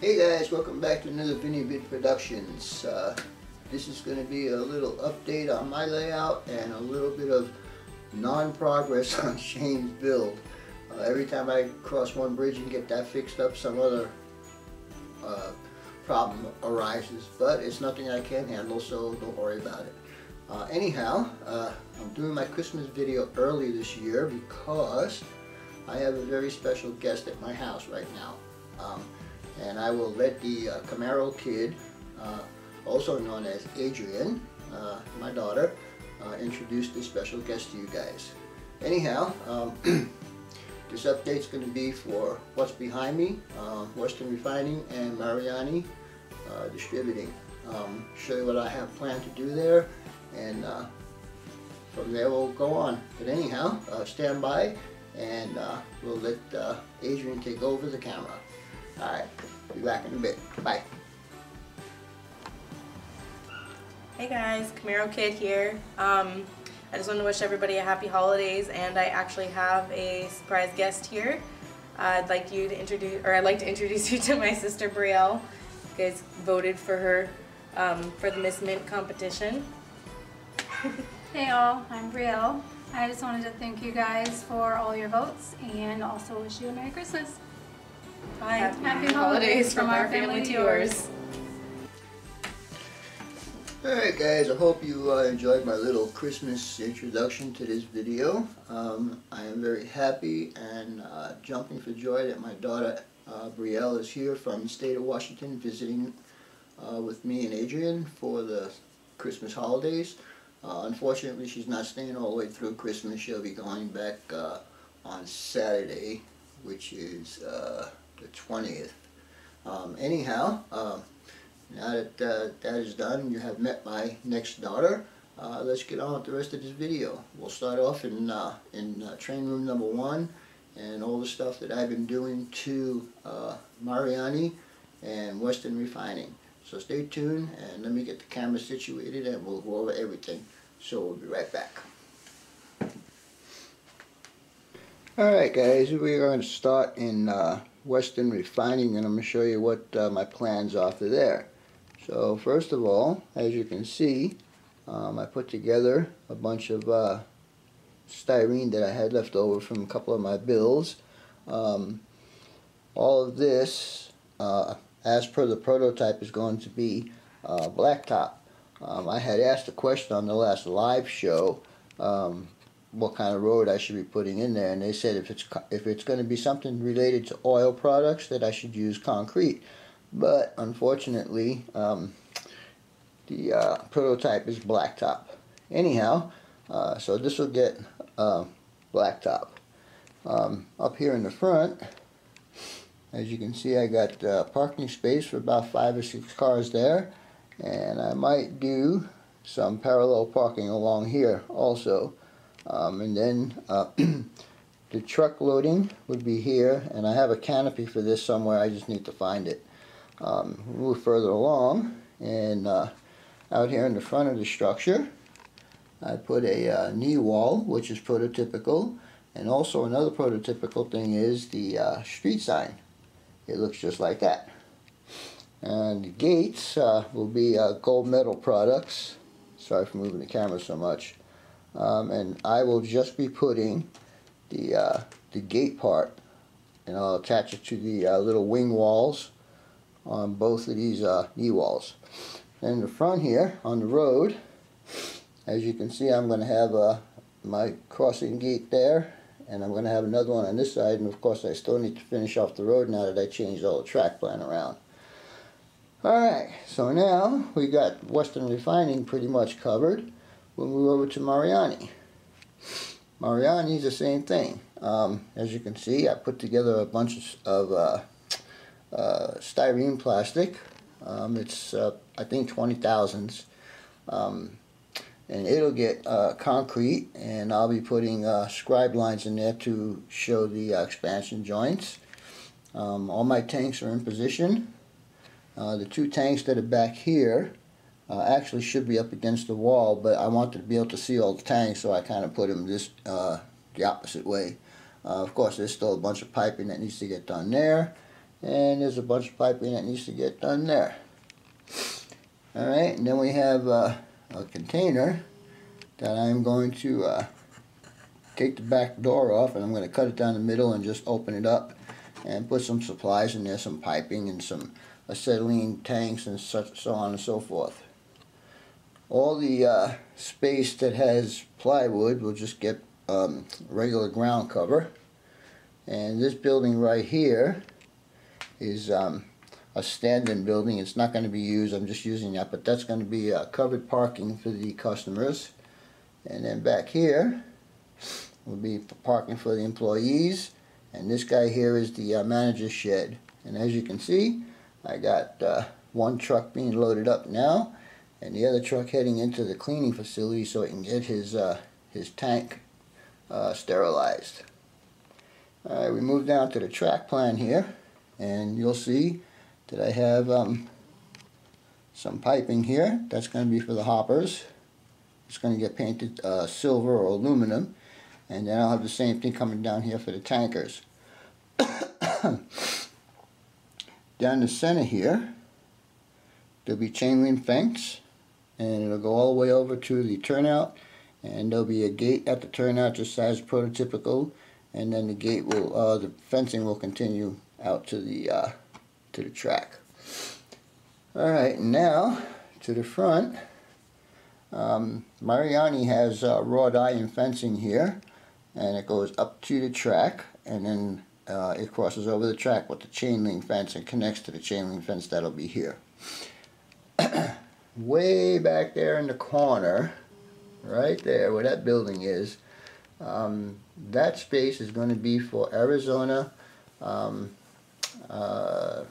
Hey guys, welcome back to another Vinny Vid Productions. This is going to be a little update on my layout and a little bit of non-progress on Shane's build. Every time I cross one bridge and get that fixed up, some other problem arises, but it's nothing I can't handle, so don't worry about it. Anyhow, I'm doing my Christmas video early this year because I have a very special guest at my house right now. And I will let the Camaro kid, also known as Adrian, my daughter, introduce this special guest to you guys. Anyhow, this update is going to be for what's behind me, Western Refining and Mariani Distributing. Show you what I have planned to do there, and from there we'll go on. But anyhow, stand by, and we'll let Adrian take over the camera. Alright, be back in a bit. Bye. Hey guys, Camaro Kid here. I just want to wish everybody a happy holidays, and I actually have a surprise guest here. I'd like to introduce you to my sister Brielle. You guys voted for her for the Miss Mint competition. Hey all, I'm Brielle. I just wanted to thank you guys for all your votes and also wish you a Merry Christmas. Bye. Happy holidays from our family to yours. Alright guys, I hope you enjoyed my little Christmas introduction to this video. I am very happy and jumping for joy that my daughter Brielle is here from the state of Washington visiting with me and Adrian for the Christmas holidays. Unfortunately, she's not staying all the way through Christmas. She'll be going back on Saturday, which is the 20th. Anyhow, now that that is done, you have met my next daughter. Let's get on with the rest of this video. We'll start off in train room number 1 and all the stuff that I've been doing to Mariani and Western Refining. So stay tuned and let me get the camera situated and we'll go over everything. So we'll be right back. Alright guys, we're going to start in Western Refining, and I'm going to show you what my plans are for there. So first of all, as you can see, I put together a bunch of styrene that I had left over from a couple of my builds. All of this, as per the prototype, is going to be blacktop. I had asked a question on the last live show what kind of road I should be putting in there, and they said if it's going to be something related to oil products that I should use concrete, but unfortunately the prototype is blacktop. Anyhow, so this will get blacktop. Up here in the front, as you can see, I got parking space for about 5 or 6 cars there, and I might do some parallel parking along here also. And then the truck loading would be here, and I have a canopy for this somewhere. I just need to find it. Move further along, and out here in the front of the structure I put a knee wall, which is prototypical, and also another prototypical thing is the street sign. It looks just like that. And the gates will be gold metal products. Sorry for moving the camera so much. And I will just be putting the gate part, and I'll attach it to the little wing walls on both of these knee walls. And in the front here on the road, as you can see, I'm going to have my crossing gate there, and I'm going to have another one on this side, and of course I still need to finish off the road now that I changed all the track plan around. Alright, so now we got Western Refining pretty much covered. We'll move over to Mariani. Mariani is the same thing. As you can see, I put together a bunch of styrene plastic. It's I think 20,000s, and it'll get concrete, and I'll be putting scribe lines in there to show the expansion joints. All my tanks are in position. The 2 tanks that are back here actually should be up against the wall, but I wanted to be able to see all the tanks, so I kind of put them this the opposite way. Of course, there's still a bunch of piping that needs to get done there, and there's a bunch of piping that needs to get done there. Alright, and then we have a container that I'm going to take the back door off, and I'm going to cut it down the middle and just open it up and put some supplies in there, some piping and some acetylene tanks and such, so on and so forth. All the space that has plywood will just get regular ground cover. And this building right here is a stand-in building. It's not going to be used, I'm just using that, but that's going to be covered parking for the customers. And then back here will be parking for the employees, and this guy here is the manager's shed. And as you can see, I got one truck being loaded up now, and the other truck heading into the cleaning facility so it can get his tank sterilized. Alright, we move down to the track plan here, and you'll see that I have some piping here. That's going to be for the hoppers. It's going to get painted silver or aluminum, and then I'll have the same thing coming down here for the tankers. Down the center here, there'll be chain link fence, and it'll go all the way over to the turnout, and there'll be a gate at the turnout just as prototypical, and then the gate will, the fencing will continue out to the track. Alright, now to the front. Mariani has wrought iron fencing here, and it goes up to the track, and then it crosses over the track with the chain link fence and connects to the chain link fence that'll be here. Way back there in the corner, right there where that building is, that space is going to be for Arizona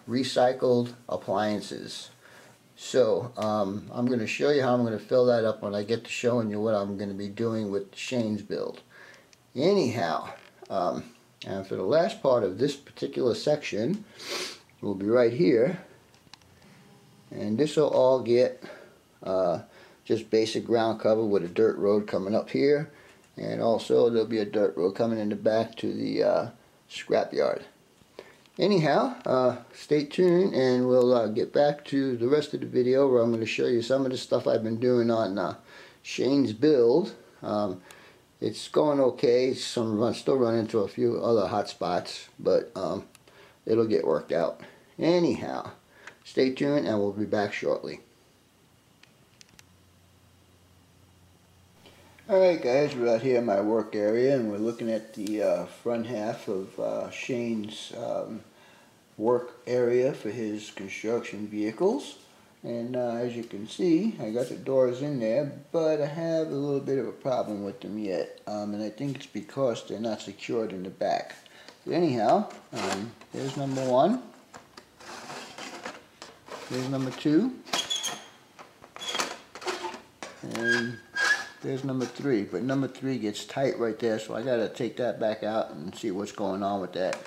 recycled appliances. So I'm going to show you how I'm going to fill that up when I get to showing you what I'm going to be doing with Shane's build. Anyhow, and for the last part of this particular section, will be right here, and this will all get just basic ground cover with a dirt road coming up here, and also there'll be a dirt road coming in the back to the scrap yard. Anyhow, stay tuned, and we'll get back to the rest of the video where I'm going to show you some of the stuff I've been doing on Shane's build. It's going okay. Still run into a few other hot spots, but it'll get worked out. Anyhow, stay tuned, and we'll be back shortly. Alright guys, we're out here in my work area, and we're looking at the front half of Shane's work area for his construction vehicles. And as you can see, I got the doors in there, but I have a little bit of a problem with them yet. And I think it's because they're not secured in the back. But anyhow, there's number one. There's number two. And there's number three, but number three gets tight right there, so I gotta take that back out and see what's going on with that.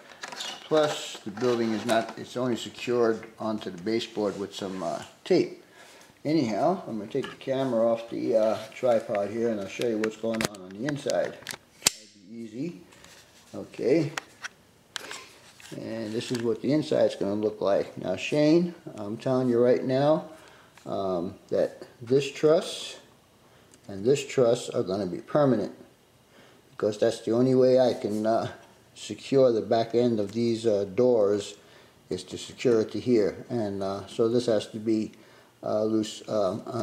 Plus, the building is not, it's only secured onto the baseboard with some tape. Anyhow, I'm gonna take the camera off the tripod here, and I'll show you what's going on the inside. That'll be easy. Okay. And this is what the inside's gonna look like. Now Shane, I'm telling you right now, that this truss and this truss are going to be permanent, because that's the only way I can secure the back end of these doors, is to secure it to here. And so this has to be loose,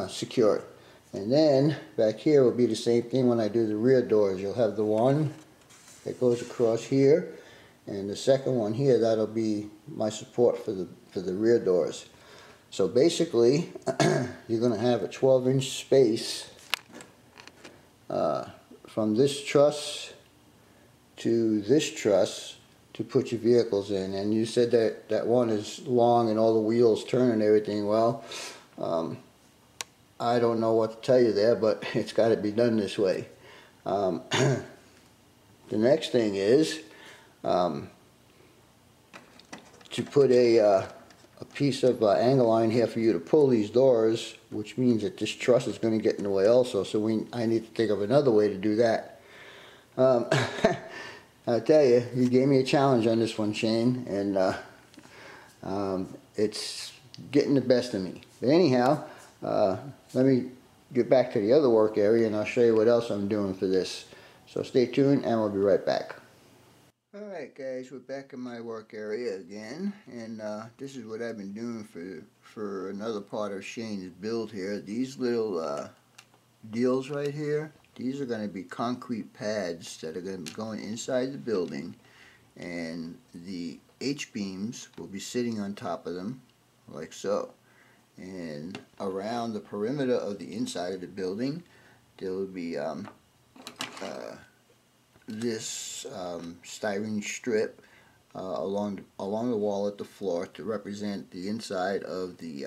secured. And then back here will be the same thing when I do the rear doors. You'll have the one that goes across here, and the second one here, that'll be my support for the rear doors. So basically, you're going to have a 12-inch space from this truss to this truss to put your vehicles in. And you said that that one is long and all the wheels turn and everything. Well, I don't know what to tell you there, but it's got to be done this way. The next thing is to put a piece of angle iron here for you to pull these doors, which means that this truss is going to get in the way also, so I need to think of another way to do that. I'll tell you, you gave me a challenge on this one, Shane, and It's getting the best of me. But anyhow, let me get back to the other work area and I'll show you what else I'm doing for this. So stay tuned and we'll be right back. Alright guys, we're back in my work area again, and this is what I've been doing for another part of Shane's build here. These little deals right here, these are going to be concrete pads that are going to be going inside the building, and the H-beams will be sitting on top of them like so. And around the perimeter of the inside of the building there will be this styrene strip along the wall at the floor to represent the inside of the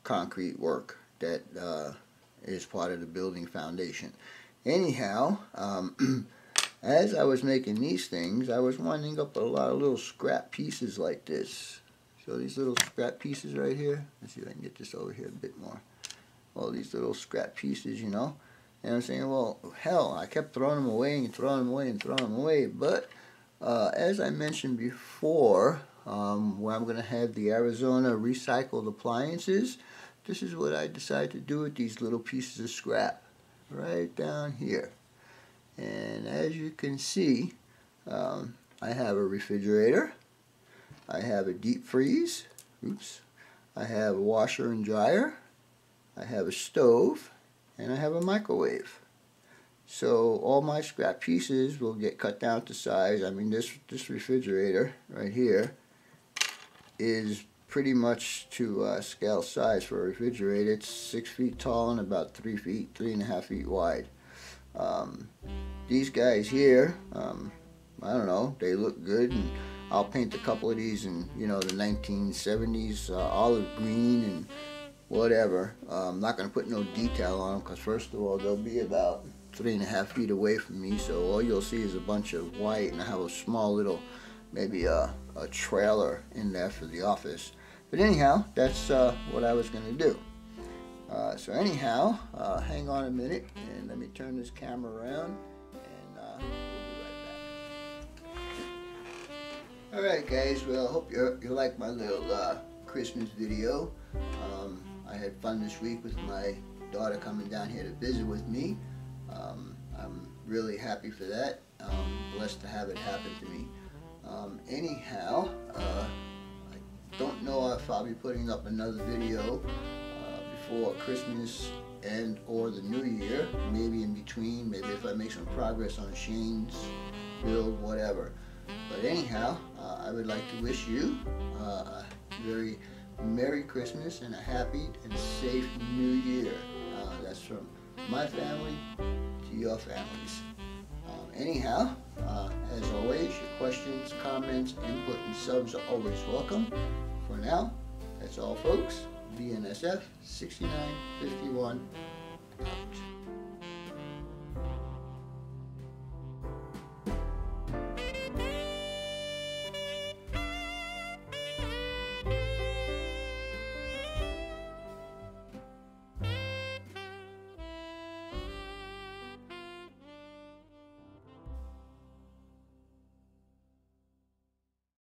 concrete work that is part of the building foundation. Anyhow, as I was making these things, I was winding up a lot of little scrap pieces like this. So these little scrap pieces right here, let's see if I can get this over here a bit more. All these little scrap pieces, you know. And I'm saying, well, hell, I kept throwing them away and throwing them away and throwing them away. But as I mentioned before, where I'm going to have the Arizona recycled appliances, this is what I decided to do with these little pieces of scrap right down here. And as you can see, I have a refrigerator, I have a deep freeze, oops, I have a washer and dryer, I have a stove, and I have a microwave. So all my scrap pieces will get cut down to size. I mean, this refrigerator right here is pretty much to scale size for a refrigerator. It's 6 feet tall and about 3.5 feet wide. These guys here, I don't know, they look good, and I'll paint a couple of these in, you know, the 1970s olive green and whatever. I'm not going to put no detail on them because first of all they'll be about 3.5 feet away from me, so all you'll see is a bunch of white, and I have a small little, maybe a trailer in there for the office. But anyhow, that's what I was going to do. So anyhow, hang on a minute and let me turn this camera around and we'll be right back. Alright guys, well I hope you like my little Christmas video. I had fun this week with my daughter coming down here to visit with me. I'm really happy for that. Blessed to have it happen to me. Anyhow, I don't know if I'll be putting up another video before Christmas and or the New Year. Maybe in between, maybe if I make some progress on Shane's build, whatever. But anyhow, I would like to wish you a very Merry Christmas and a happy and safe New Year. That's from my family to your families. Anyhow, as always, your questions, comments, input, and subs are always welcome. For now, that's all folks. BNSF 6951 out.